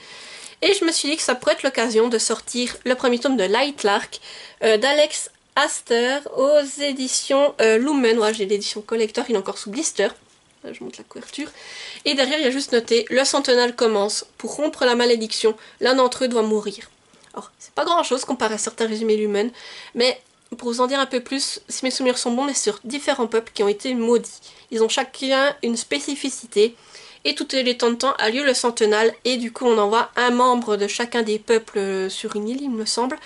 Et je me suis dit que ça pourrait être l'occasion de sortir le premier tome de Lightlark d'Alex Aster aux éditions Lumen. Ouais, j'ai l'édition collector, il est encore sous blister. Je montre la couverture. Et derrière, il y a juste noté: le centennal commence. Pour rompre la malédiction, l'un d'entre eux doit mourir. Alors, c'est pas grand chose comparé à certains résumés Lumen, mais pour vous en dire un peu plus, si mes souvenirs sont bons, mais sur différents peuples qui ont été maudits. Ils ont chacun une spécificité. Et toutes les temps de temps a lieu le centennal. Et du coup, on envoie un membre de chacun des peuples sur une île, il me semble,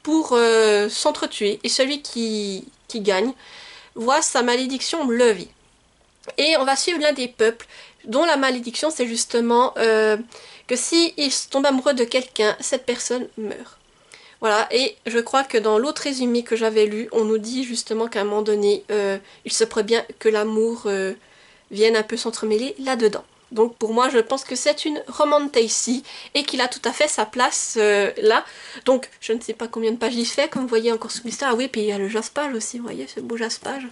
pour s'entretuer. Et celui qui gagne voit sa malédiction levée. Et on va suivre l'un des peuples dont la malédiction, c'est justement que s'il tombe amoureux de quelqu'un, cette personne meurt. Voilà, et je crois que dans l'autre résumé que j'avais lu, on nous dit justement qu'à un moment donné, il se pourrait bien que l'amour vienne un peu s'entremêler là-dedans. Donc pour moi, je pense que c'est une romantasy et qu'il a tout à fait sa place là. Donc je ne sais pas combien de pages il fait, comme vous voyez encore sous blister. Ah oui, puis il y a le jaspage aussi, vous voyez, ce beau jaspage.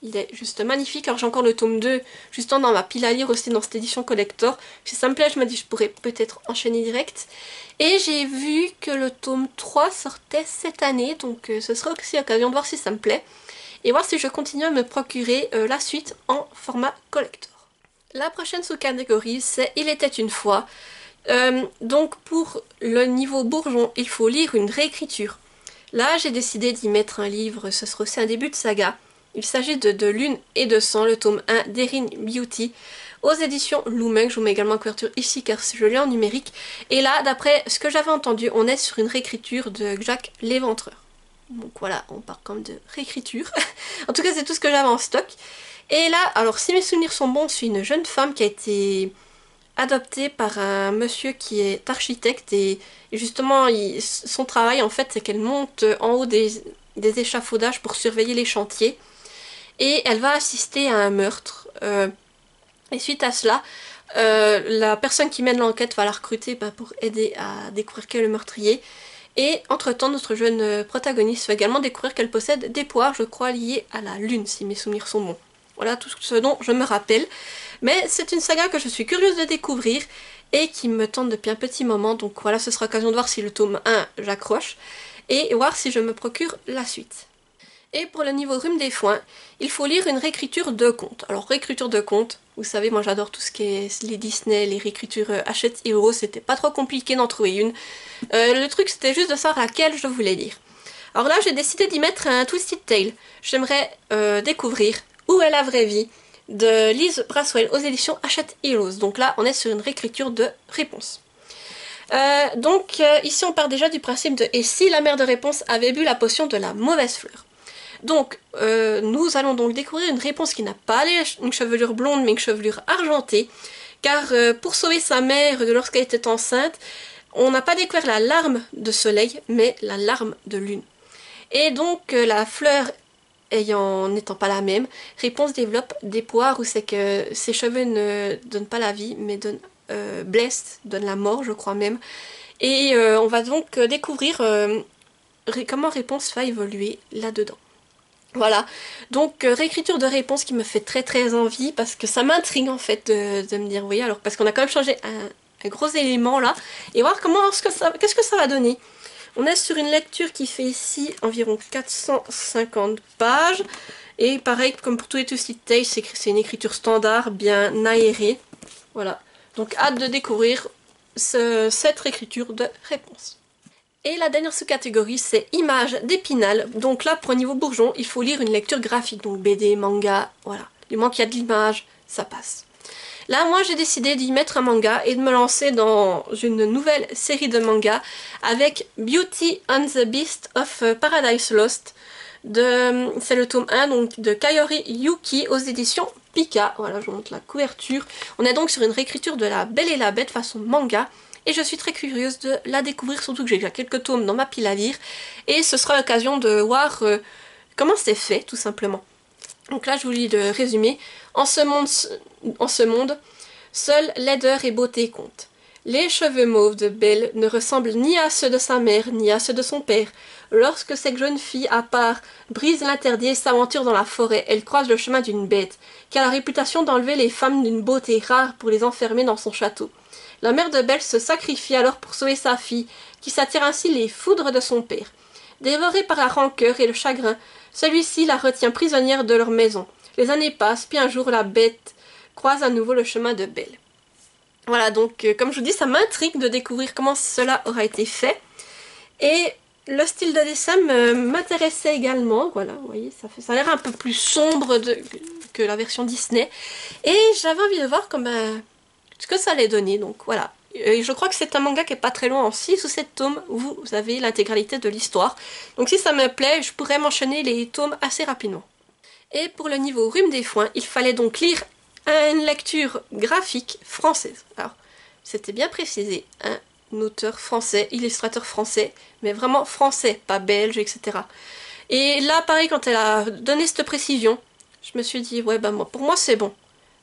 Il est juste magnifique. Alors j'ai encore le tome 2 justement dans ma pile à lire aussi dans cette édition collector. Si ça me plaît, je me dis je pourrais peut-être enchaîner direct. Et j'ai vu que le tome 3 sortait cette année, donc ce sera aussi l'occasion de voir si ça me plaît. Et voir si je continue à me procurer la suite en format collector. La prochaine sous-catégorie, c'est Il était une fois. Donc pour le niveau bourgeon, il faut lire une réécriture. Là, j'ai décidé d'y mettre un livre, ce sera aussi un début de saga. Il s'agit de Lune et de Sang, le tome 1 d'Erin Beauty, aux éditions Lumen. Je vous mets également en couverture ici car je l'ai en numérique. Et là, d'après ce que j'avais entendu, on est sur une réécriture de Jacques l'Éventreur. Donc voilà, on part comme de réécriture. En tout cas, c'est tout ce que j'avais en stock. Et là, alors si mes souvenirs sont bons, c'est une jeune femme qui a été adoptée par un monsieur qui est architecte. Et justement, son travail, en fait, c'est qu'elle monte en haut des échafaudages pour surveiller les chantiers. Et elle va assister à un meurtre. Et suite à cela, la personne qui mène l'enquête va la recruter pour aider à découvrir qui est le meurtrier. Et entre-temps, notre jeune protagoniste va également découvrir qu'elle possède des pouvoirs, je crois, liés à la lune, si mes souvenirs sont bons. Voilà tout ce dont je me rappelle. Mais c'est une saga que je suis curieuse de découvrir et qui me tente depuis un petit moment. Donc voilà, ce sera l'occasion de voir si le tome 1, j'accroche. Et voir si je me procure la suite. Et pour le niveau rhume des foins, il faut lire une réécriture de contes. Alors réécriture de contes, vous savez, moi j'adore tout ce qui est les Disney, les réécritures Hachette Hero, c'était pas trop compliqué d'en trouver une. Le truc c'était juste de savoir laquelle je voulais lire. Alors là j'ai décidé d'y mettre un Twisted Tale. J'aimerais découvrir Où est la vraie vie de Liz Braswell aux éditions Hachette Heroes. Donc là on est sur une réécriture de réponse. Ici on part déjà du principe de « Et si la mère de réponse avait bu la potion de la mauvaise fleur ?» Donc, nous allons donc découvrir une réponse qui n'a pas une chevelure blonde, mais une chevelure argentée. Car pour sauver sa mère lorsqu'elle était enceinte, on n'a pas découvert la larme de soleil, mais la larme de lune. Et donc, la fleur n'étant pas la même, Réponse développe des pouvoirs où c'est que ses cheveux ne donnent pas la vie, mais blessent, donnent la mort, je crois même. Et on va donc découvrir comment Réponse va évoluer là-dedans. Voilà, donc réécriture de réponse qui me fait très très envie parce que ça m'intrigue en fait de me dire oui, alors parce qu'on a quand même changé un gros élément là et voir qu'est-ce que ça va donner. On est sur une lecture qui fait ici environ 450 pages et pareil comme pour tous les Twisted Tales, c'est une écriture standard bien aérée. Voilà, donc hâte de découvrir cette réécriture de réponse. Et la dernière sous-catégorie, c'est Images d'Épinal. Donc là, pour un niveau bourgeon, il faut lire une lecture graphique, donc BD, manga, voilà. Du moment qu'il y a de l'image, ça passe. Là, moi, j'ai décidé d'y mettre un manga et de me lancer dans une nouvelle série de mangas avec Beauty and the Beast of Paradise Lost. C'est le tome 1 donc, de Kaori Yuki aux éditions Pika. Voilà, je vous montre la couverture. On est donc sur une réécriture de La Belle et la Bête façon manga. Et je suis très curieuse de la découvrir, surtout que j'ai déjà quelques tomes dans ma pile à lire. Et ce sera l'occasion de voir comment c'est fait, tout simplement. Donc là, je vous lis le résumé. En ce monde, seule laideur et beauté comptent. Les cheveux mauves de Belle ne ressemblent ni à ceux de sa mère, ni à ceux de son père. Lorsque cette jeune fille, à part, brise l'interdit et s'aventure dans la forêt, elle croise le chemin d'une bête, qui a la réputation d'enlever les femmes d'une beauté rare pour les enfermer dans son château. La mère de Belle se sacrifie alors pour sauver sa fille, qui s'attire ainsi les foudres de son père. Dévorée par la rancœur et le chagrin, celui-ci la retient prisonnière de leur maison. Les années passent, puis un jour la bête croise à nouveau le chemin de Belle. Voilà, donc comme je vous dis, ça m'intrigue de découvrir comment cela aura été fait. Et le style de dessin m'intéressait également. Voilà, vous voyez, ça a l'air un peu plus sombre que la version Disney. Et j'avais envie de voir ce que ça allait donner. Donc voilà. Et je crois que c'est un manga qui est pas très long, en 6 ou 7 tomes, où vous avez l'intégralité de l'histoire. Donc si ça me plaît, je pourrais m'enchaîner les tomes assez rapidement. Et pour le niveau Rhume des Foins, il fallait donc lire une lecture graphique française. Alors, c'était bien précisé, un auteur français, illustrateur français, mais vraiment français, pas belge, etc. Et là, pareil, quand elle a donné cette précision, je me suis dit, ouais, bah pour moi c'est bon.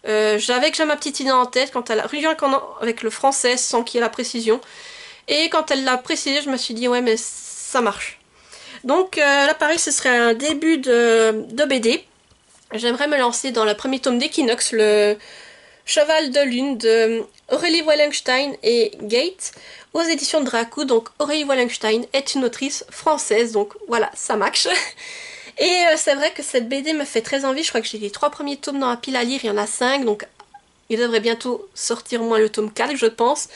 J'avais déjà ma petite idée en tête quand elle a rien avec le français sans qu'il y ait la précision. Et quand elle l'a précisé, je me suis dit, ouais, mais ça marche. Donc là, pareil, ce serait un début de BD. J'aimerais me lancer dans le premier tome d'Equinox, le Cheval de Lune de Aurélie Wallenstein et Gate, aux éditions de Dracou. Donc Aurélie Wallenstein est une autrice française, donc voilà, ça match. Et c'est vrai que cette BD me fait très envie. Je crois que j'ai les 3 premiers tomes dans la pile à lire, il y en a 5, donc il devrait bientôt sortir au moins le tome 4, je pense.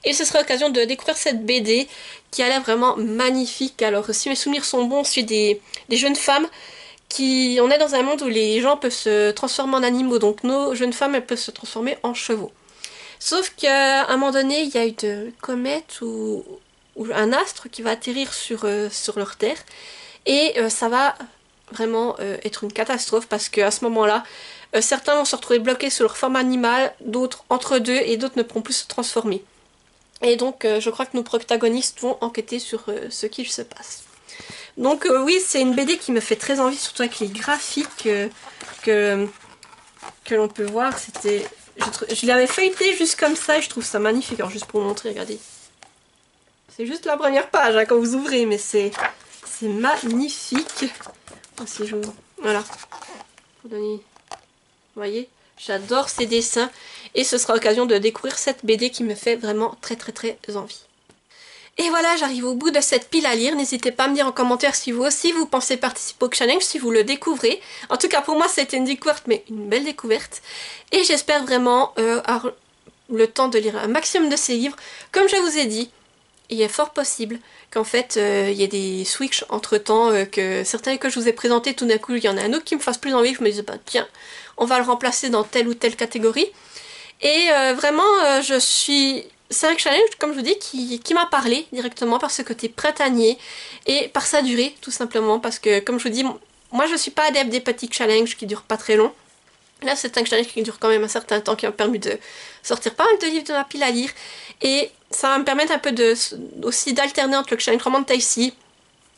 Et ce sera l'occasion de découvrir cette BD qui a l'air vraiment magnifique. Alors si mes souvenirs sont bons, c'est des jeunes femmes on est dans un monde où les gens peuvent se transformer en animaux, donc nos jeunes femmes elles peuvent se transformer en chevaux. Sauf qu'à un moment donné, il y a une comète ou un astre qui va atterrir sur leur terre, et ça va vraiment être une catastrophe, parce qu'à ce moment-là, certains vont se retrouver bloqués sur leur forme animale, d'autres entre deux, et d'autres ne pourront plus se transformer. Et donc je crois que nos protagonistes vont enquêter sur ce qu'il se passe. Donc oui, c'est une BD qui me fait très envie, surtout avec les graphiques que l'on peut voir. Je l'avais feuilleté juste comme ça et je trouve ça magnifique. Alors juste pour vous montrer, regardez. C'est juste la première page hein, quand vous ouvrez, mais c'est magnifique. Oh, si je... Voilà. Pour donner... Vous voyez, j'adore ces dessins et ce sera l'occasion de découvrir cette BD qui me fait vraiment très envie. Et voilà, j'arrive au bout de cette pile à lire. N'hésitez pas à me dire en commentaire si vous aussi vous pensez participer au challenge, si vous le découvrez. En tout cas pour moi c'était une découverte, mais une belle découverte. Et j'espère vraiment avoir le temps de lire un maximum de ces livres. Comme je vous ai dit, il est fort possible qu'en fait il y ait des switches entre temps, que certains que je vous ai présentés, tout d'un coup il y en a un autre qui me fasse plus envie. Je me dis bah tiens, on va le remplacer dans telle ou telle catégorie. Et vraiment je suis... C'est un challenge, comme je vous dis, qui m'a parlé directement par ce côté printanier et par sa durée, tout simplement, parce que, comme je vous dis, moi je suis pas adepte des petits challenges qui durent pas très long. Là, c'est un challenge qui dure quand même un certain temps, qui m'a permis de sortir pas mal de livres de ma pile à lire, et ça va me permettre un peu aussi d'alterner entre le challenge roman de Taïsi,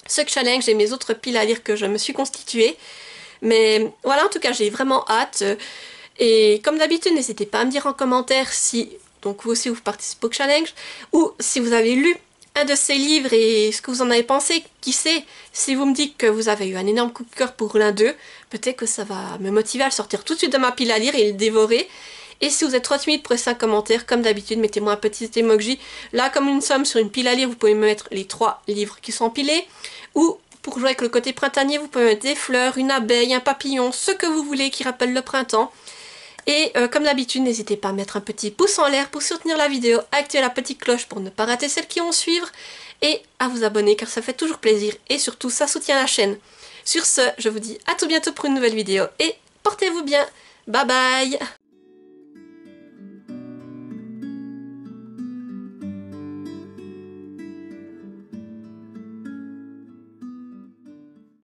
ce challenge et mes autres piles à lire que je me suis constituée. Mais voilà, en tout cas, j'ai vraiment hâte. Et comme d'habitude, n'hésitez pas à me dire en commentaire si... Donc vous aussi vous participez au challenge, ou si vous avez lu un de ces livres et ce que vous en avez pensé, qui sait, si vous me dites que vous avez eu un énorme coup de cœur pour l'un d'eux, peut-être que ça va me motiver à le sortir tout de suite de ma pile à lire et le dévorer. Et si vous êtes trop timide pour laisser un commentaire, comme d'habitude, mettez-moi un petit emoji. Là, comme nous sommes sur une pile à lire, vous pouvez me mettre les 3 livres qui sont empilés, ou pour jouer avec le côté printanier, vous pouvez mettre des fleurs, une abeille, un papillon, ce que vous voulez qui rappelle le printemps. Et comme d'habitude, n'hésitez pas à mettre un petit pouce en l'air pour soutenir la vidéo, à activer la petite cloche pour ne pas rater celles qui vont suivre, et à vous abonner car ça fait toujours plaisir et surtout ça soutient la chaîne. Sur ce, je vous dis à tout bientôt pour une nouvelle vidéo et portez-vous bien. Bye bye!